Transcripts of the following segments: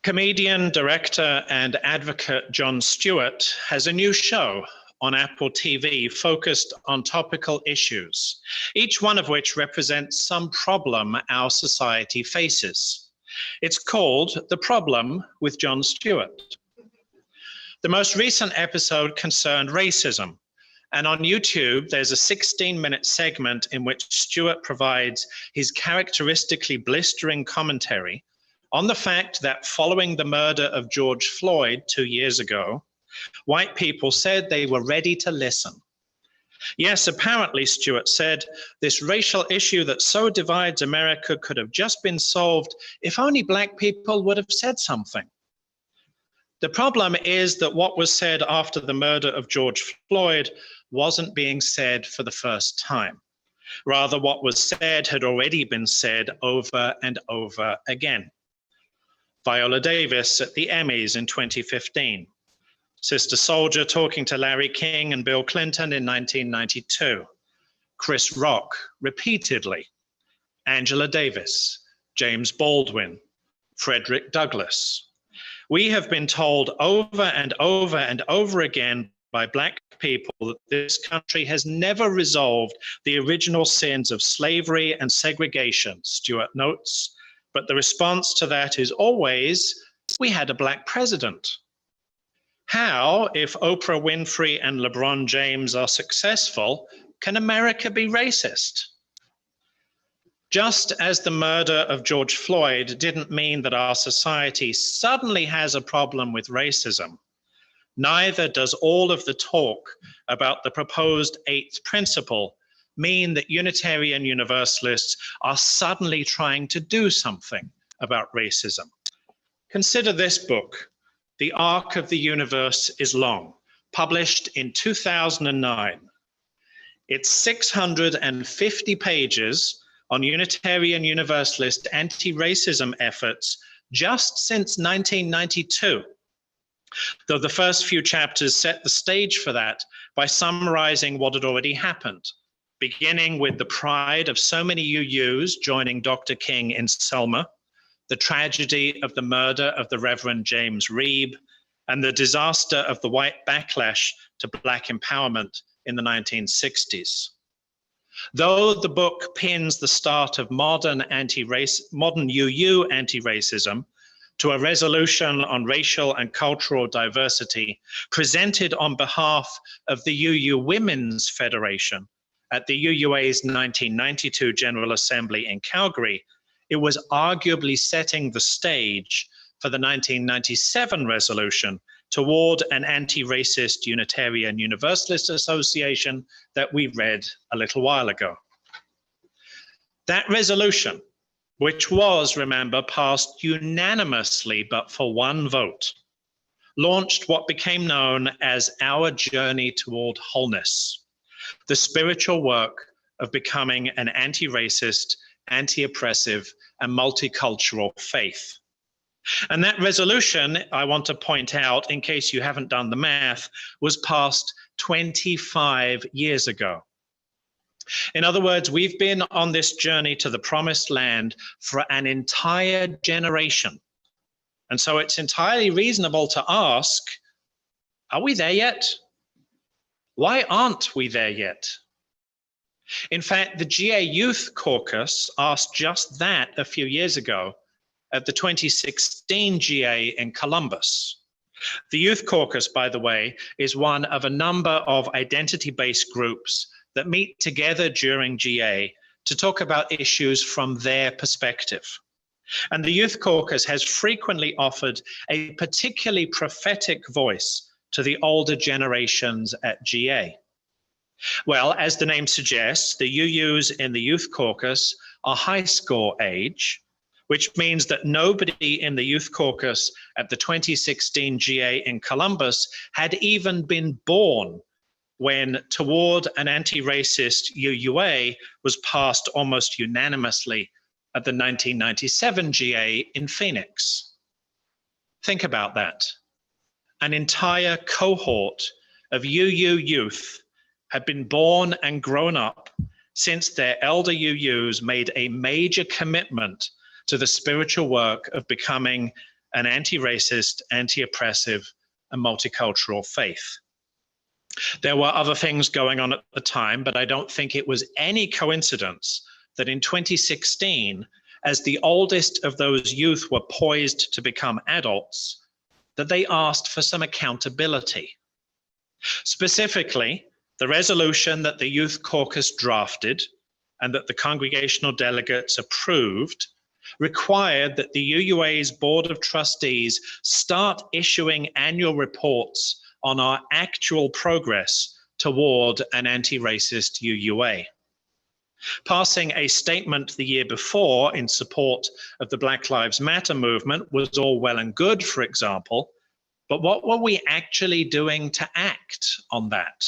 Comedian, director, and advocate John Stewart has a new show on Apple TV focused on topical issues, each one of which represents some problem our society faces. It's called The Problem with John Stewart. The most recent episode concerned racism, and on YouTube, there's a 16-minute segment in which Stewart provides his characteristically blistering commentary on the fact that following the murder of George Floyd 2 years ago, white people said they were ready to listen. Yes, apparently, Stewart said, this racial issue that so divides America could have just been solved if only black people would have said something. The problem is that what was said after the murder of George Floyd wasn't being said for the first time. Rather, what was said had already been said over and over again. Viola Davis at the Emmys in 2015. Sister Soldier talking to Larry King and Bill Clinton in 1992. Chris Rock repeatedly. Angela Davis, James Baldwin, Frederick Douglass. We have been told over and over and over again by black people that this country has never resolved the original sins of slavery and segregation, Stewart notes. But the response to that is always, we had a black president. How, if Oprah Winfrey and LeBron James are successful, can America be racist? Just as the murder of George Floyd didn't mean that our society suddenly has a problem with racism, neither does all of the talk about the proposed eighth principle mean that Unitarian Universalists are suddenly trying to do something about racism. Consider this book, The Arc of the Universe is Long, published in 2009. It's 650 pages on Unitarian Universalist anti-racism efforts just since 1992. Though the first few chapters set the stage for that by summarizing what had already happened, beginning with the pride of so many UUs joining Dr. King in Selma, the tragedy of the murder of the Reverend James Reeb, and the disaster of the white backlash to black empowerment in the 1960s. Though the book pins the start of modern UU anti-racism to a resolution on racial and cultural diversity presented on behalf of the UU Women's Federation at the UUA's 1992 General Assembly in Calgary, it was arguably setting the stage for the 1997 resolution toward an anti-racist Unitarian Universalist association that we read a little while ago. That resolution, which was, remember, passed unanimously but for one vote, launched what became known as Our Journey Toward Wholeness, the spiritual work of becoming an anti-racist, anti-oppressive, and multicultural faith. And that resolution, I want to point out, in case you haven't done the math, was passed 25 years ago. In other words, we've been on this journey to the promised land for an entire generation. And so it's entirely reasonable to ask, are we there yet? Why aren't we there yet? In fact, the GA Youth Caucus asked just that a few years ago at the 2016 GA in Columbus. The Youth Caucus, by the way, is one of a number of identity-based groups that meet together during GA to talk about issues from their perspective. And the Youth Caucus has frequently offered a particularly prophetic voice to the older generations at GA. Well, as the name suggests, the UUs in the Youth Caucus are high school age, which means that nobody in the Youth Caucus at the 2016 GA in Columbus had even been born when Toward an Anti-Racist UUA was passed almost unanimously at the 1997 GA in Phoenix. Think about that. An entire cohort of UU youth had been born and grown up since their elder UUs made a major commitment to the spiritual work of becoming an anti-racist, anti-oppressive, and multicultural faith. There were other things going on at the time, but I don't think it was any coincidence that in 2016, as the oldest of those youth were poised to become adults, that they asked for some accountability. Specifically, the resolution that the Youth Caucus drafted and that the congregational delegates approved required that the UUA's Board of Trustees start issuing annual reports on our actual progress toward an anti-racist UUA. Passing a statement the year before in support of the Black Lives Matter movement was all well and good, for example, but what were we actually doing to act on that?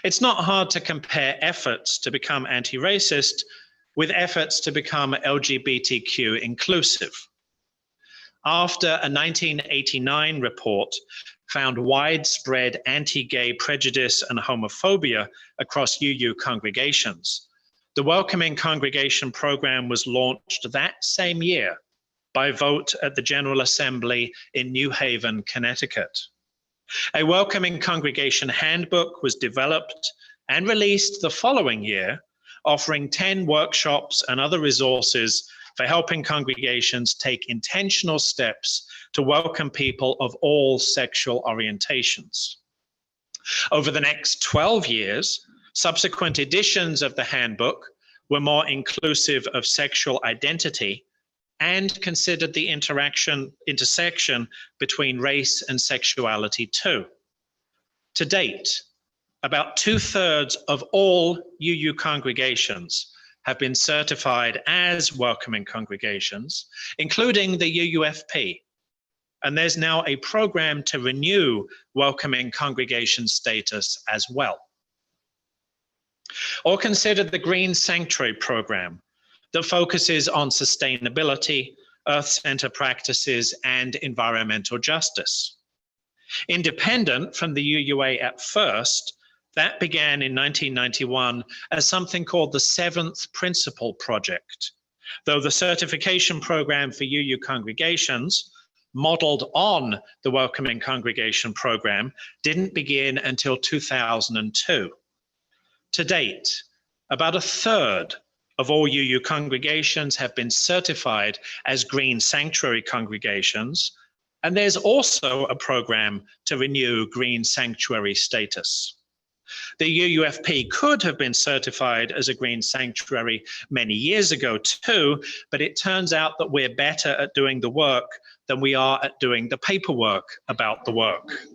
It's not hard to compare efforts to become anti-racist with efforts to become LGBTQ inclusive. After a 1989 report found widespread anti-gay prejudice and homophobia across UU congregations, the Welcoming Congregation program was launched that same year by vote at the General Assembly in New Haven, Connecticut. A Welcoming Congregation handbook was developed and released the following year, offering 10 workshops and other resources for helping congregations take intentional steps to welcome people of all sexual orientations. Over the next 12 years, subsequent editions of the handbook were more inclusive of sexual identity and considered the intersection between race and sexuality too. To date, about 2/3 of all UU congregations have been certified as welcoming congregations, including the UUFP. And there's now a program to renew welcoming congregation status as well. Or consider the Green Sanctuary program that focuses on sustainability, earth-centered practices, and environmental justice. Independent from the UUA at first, that began in 1991 as something called the Seventh Principle Project, though the certification program for UU congregations, modeled on the Welcoming Congregation program, didn't begin until 2002. To date, about 1/3 of all UU congregations have been certified as Green Sanctuary congregations, and there's also a program to renew Green Sanctuary status. The UUFP could have been certified as a Green Sanctuary many years ago too, but it turns out that we're better at doing the work than we are at doing the paperwork about the work.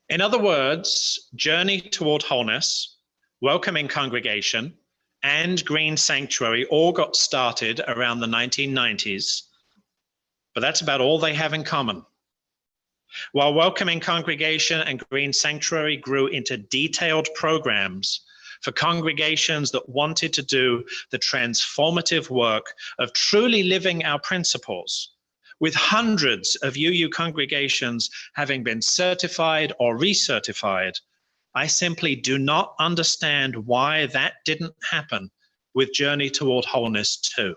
In other words, Journey Toward Wholeness, Welcoming Congregation, and Green Sanctuary all got started around the 1990s, but that's about all they have in common. While Welcoming Congregation and Green Sanctuary grew into detailed programs for congregations that wanted to do the transformative work of truly living our principles, with hundreds of UU congregations having been certified or recertified, I simply do not understand why that didn't happen with Journey Toward Wholeness too.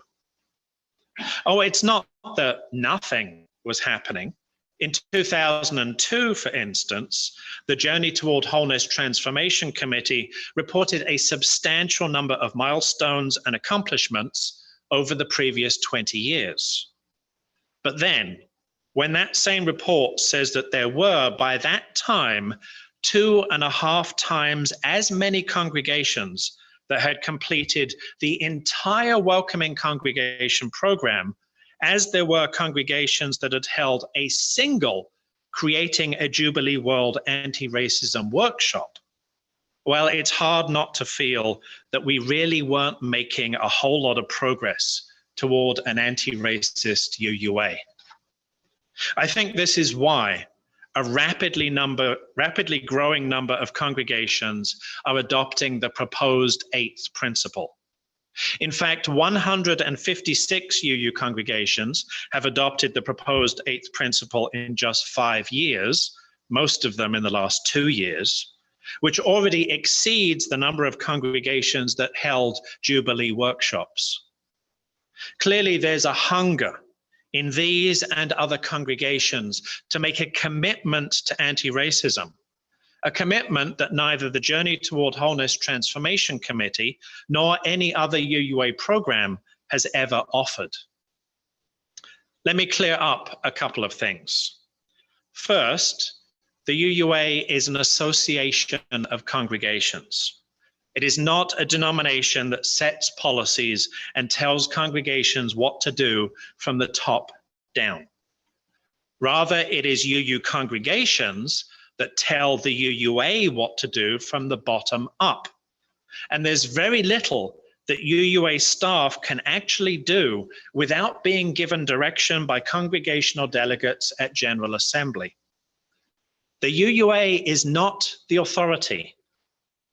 Oh, it's not that nothing was happening. In 2002, for instance, the Journey Toward Wholeness Transformation Committee reported a substantial number of milestones and accomplishments over the previous 20 years. But then, when that same report says that there were, by that time, 2.5 times as many congregations that had completed the entire Welcoming Congregation program as there were congregations that had held a single Creating a Jubilee World Anti-Racism workshop, well, it's hard not to feel that we really weren't making a whole lot of progress toward an anti-racist UUA. I think this is why a rapidly growing number of congregations are adopting the proposed 8th principle. In fact, 156 UU congregations have adopted the proposed 8th principle in just 5 years, most of them in the last 2 years, which already exceeds the number of congregations that held Jubilee workshops. Clearly, there's a hunger in these and other congregations to make a commitment to anti-racism, a commitment that neither the Journey Toward Wholeness Transformation Committee nor any other UUA program has ever offered. Let me clear up a couple of things. First, the UUA is an association of congregations. It is not a denomination that sets policies and tells congregations what to do from the top down. Rather, it is UU congregations that tell the UUA what to do from the bottom up. And there's very little that UUA staff can actually do without being given direction by congregational delegates at General Assembly. The UUA is not the authority.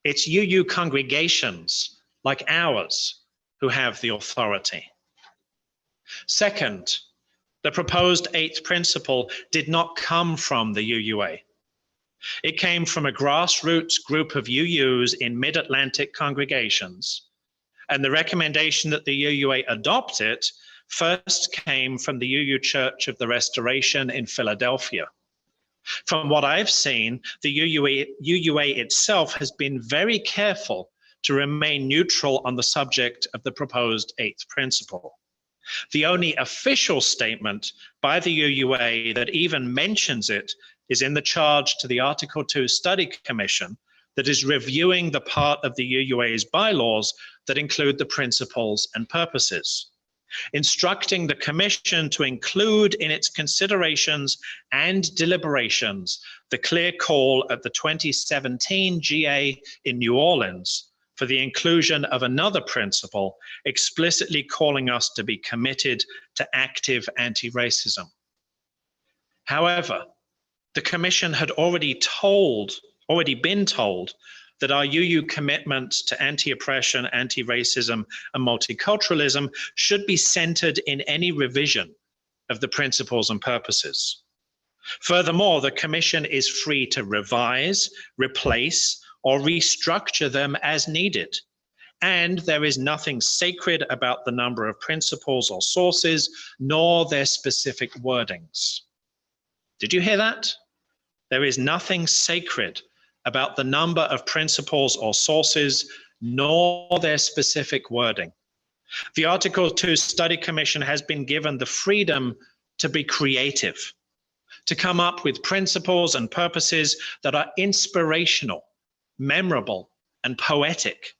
It's UU congregations like ours who have the authority. Second, the proposed eighth principle did not come from the UUA. It came from a grassroots group of UUs in mid-Atlantic congregations, and the recommendation that the UUA adopt it first came from the UU Church of the Restoration in Philadelphia. From what I've seen, the UUA itself has been very careful to remain neutral on the subject of the proposed eighth principle. The only official statement by the UUA that even mentions it is in the charge to the Article 2 Study Commission that is reviewing the part of the UUA's bylaws that include the principles and purposes, instructing the Commission to include in its considerations and deliberations the clear call at the 2017 GA in New Orleans for the inclusion of another principle, explicitly calling us to be committed to active anti-racism. However, the Commission had already been told that our UU commitment to anti-oppression, anti-racism, and multiculturalism should be centered in any revision of the principles and purposes. Furthermore, the Commission is free to revise, replace, or restructure them as needed. And there is nothing sacred about the number of principles or sources, nor their specific wordings. Did you hear that? There is nothing sacred about the number of principles or sources, nor their specific wording. The Article 2 Study Commission has been given the freedom to be creative, to come up with principles and purposes that are inspirational, memorable, and poetic,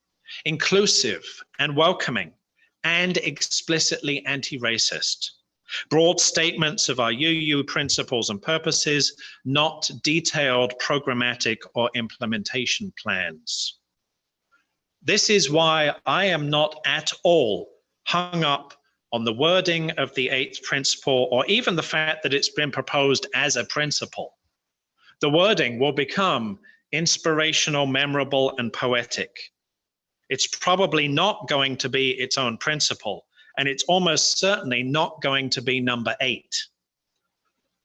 inclusive and welcoming, and explicitly anti-racist. Broad statements of our UU principles and purposes, not detailed programmatic or implementation plans. This is why I am not at all hung up on the wording of the eighth principle or even the fact that it's been proposed as a principle. The wording will become inspirational, memorable, and poetic. It's probably not going to be its own principle, and it's almost certainly not going to be number 8.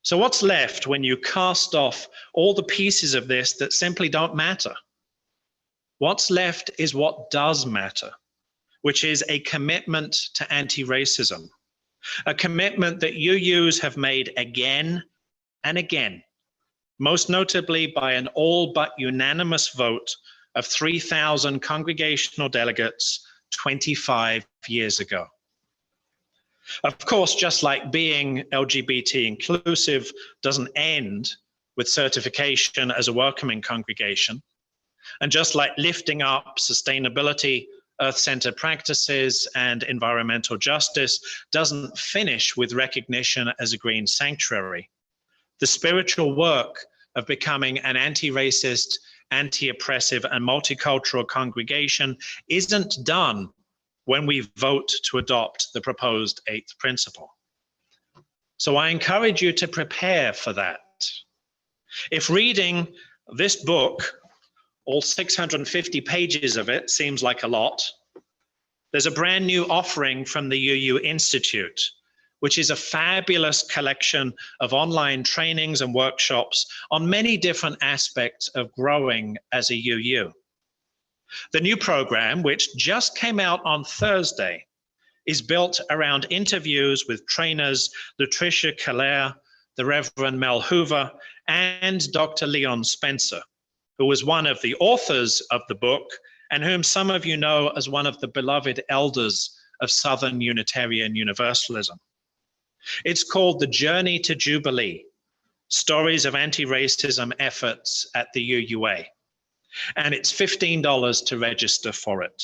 So what's left when you cast off all the pieces of this that simply don't matter? What's left is what does matter, which is a commitment to anti-racism, a commitment that UUs have made again and again, most notably by an all but unanimous vote of 3,000 congregational delegates 25 years ago. Of course, just like being LGBT inclusive doesn't end with certification as a welcoming congregation, and just like lifting up sustainability, earth-centered practices, and environmental justice doesn't finish with recognition as a green sanctuary, the spiritual work of becoming an anti-racist, anti-oppressive, and multicultural congregation isn't done when we vote to adopt the proposed 8th principle. So I encourage you to prepare for that. If reading this book, all 650 pages of it, seems like a lot, there's a brand new offering from the UU Institute, which is a fabulous collection of online trainings and workshops on many different aspects of growing as a UU. The new program, which just came out on Thursday, is built around interviews with trainers Latricia Keller, the Reverend Mel Hoover, and Dr. Leon Spencer, who was one of the authors of the book and whom some of you know as one of the beloved elders of Southern Unitarian Universalism. It's called The Journey to Jubilee, Stories of Anti-Racism Efforts at the UUA. And it's $15 to register for it.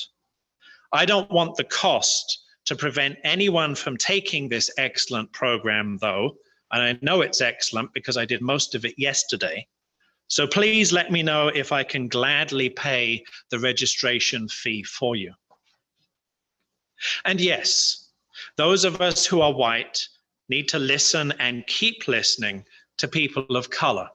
I don't want the cost to prevent anyone from taking this excellent program, though, and I know it's excellent because I did most of it yesterday. So please let me know if I can gladly pay the registration fee for you. And yes, those of us who are white need to listen and keep listening to people of color.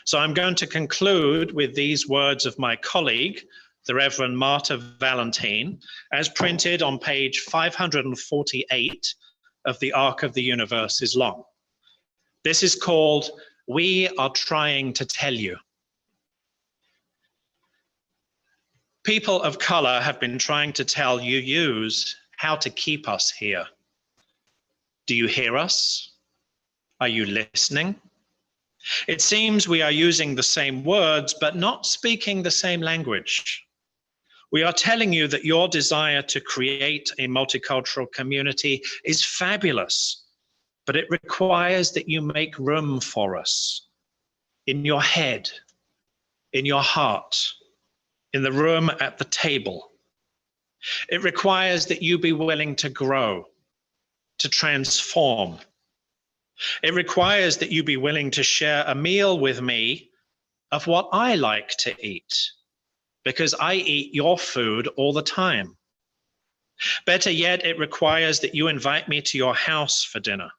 So I'm going to conclude with these words of my colleague, the Reverend Marta Valentine, as printed on page 548 of The Arc of the Universe is Long. This is called, We Are Trying to Tell You. People of color have been trying to tell UUs how to keep us here. Do you hear us? Are you listening? It seems we are using the same words, but not speaking the same language. We are telling you that your desire to create a multicultural community is fabulous, but it requires that you make room for us in your head, in your heart, in the room at the table. It requires that you be willing to grow, to transform. It requires that you be willing to share a meal with me of what I like to eat, because I eat your food all the time. Better yet, it requires that you invite me to your house for dinner.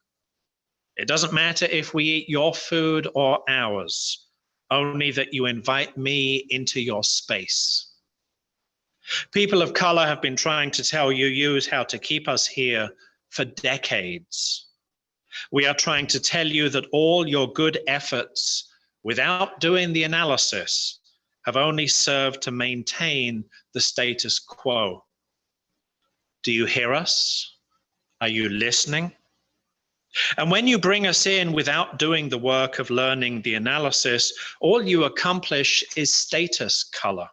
It doesn't matter if we eat your food or ours, only that you invite me into your space. People of color have been trying to tell UUs how to keep us here for decades. We are trying to tell you that all your good efforts, without doing the analysis, have only served to maintain the status quo. Do you hear us? Are you listening? And when you bring us in without doing the work of learning the analysis, all you accomplish is status color.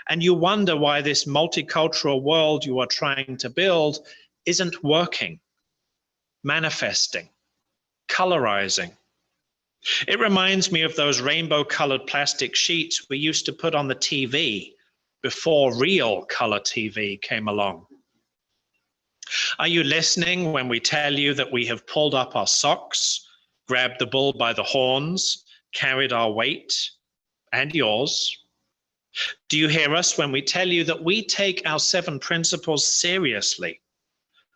And you wonder why this multicultural world you are trying to build isn't working, manifesting, colorizing. It reminds me of those rainbow-colored plastic sheets we used to put on the TV before real color TV came along. Are you listening when we tell you that we have pulled up our socks, grabbed the bull by the horns, carried our weight and yours? Do you hear us when we tell you that we take our 7 principles seriously?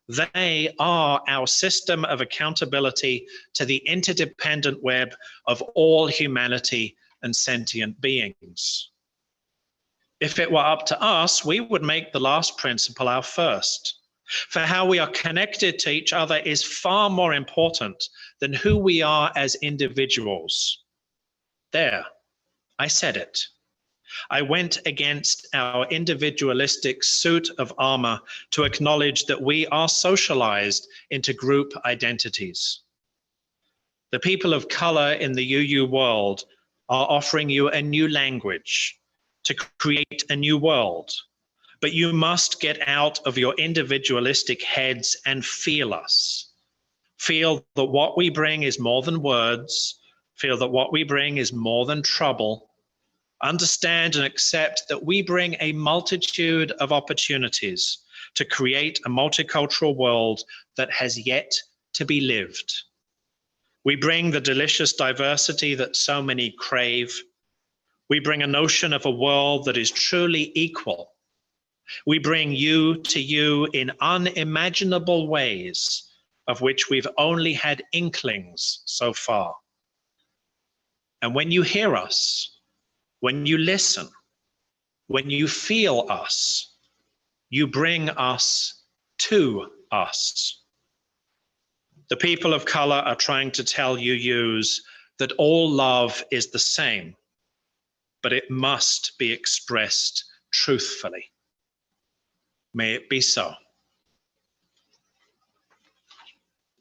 They are our system of accountability to the interdependent web of all humanity and sentient beings. If it were up to us, we would make the last principle our first. For how we are connected to each other is far more important than who we are as individuals. There, I said it. I went against our individualistic suit of armor to acknowledge that we are socialized into group identities. The people of color in the UU world are offering you a new language to create a new world, but you must get out of your individualistic heads and feel us. Feel that what we bring is more than words, feel that what we bring is more than trouble. Understand and accept that we bring a multitude of opportunities to create a multicultural world that has yet to be lived. We bring the delicious diversity that so many crave. We bring a notion of a world that is truly equal. We bring you to you in unimaginable ways of which we've only had inklings so far. And when you hear us, when you listen, when you feel us, you bring us to us. The people of color are trying to tell UUs that all love is the same, but it must be expressed truthfully. May it be so.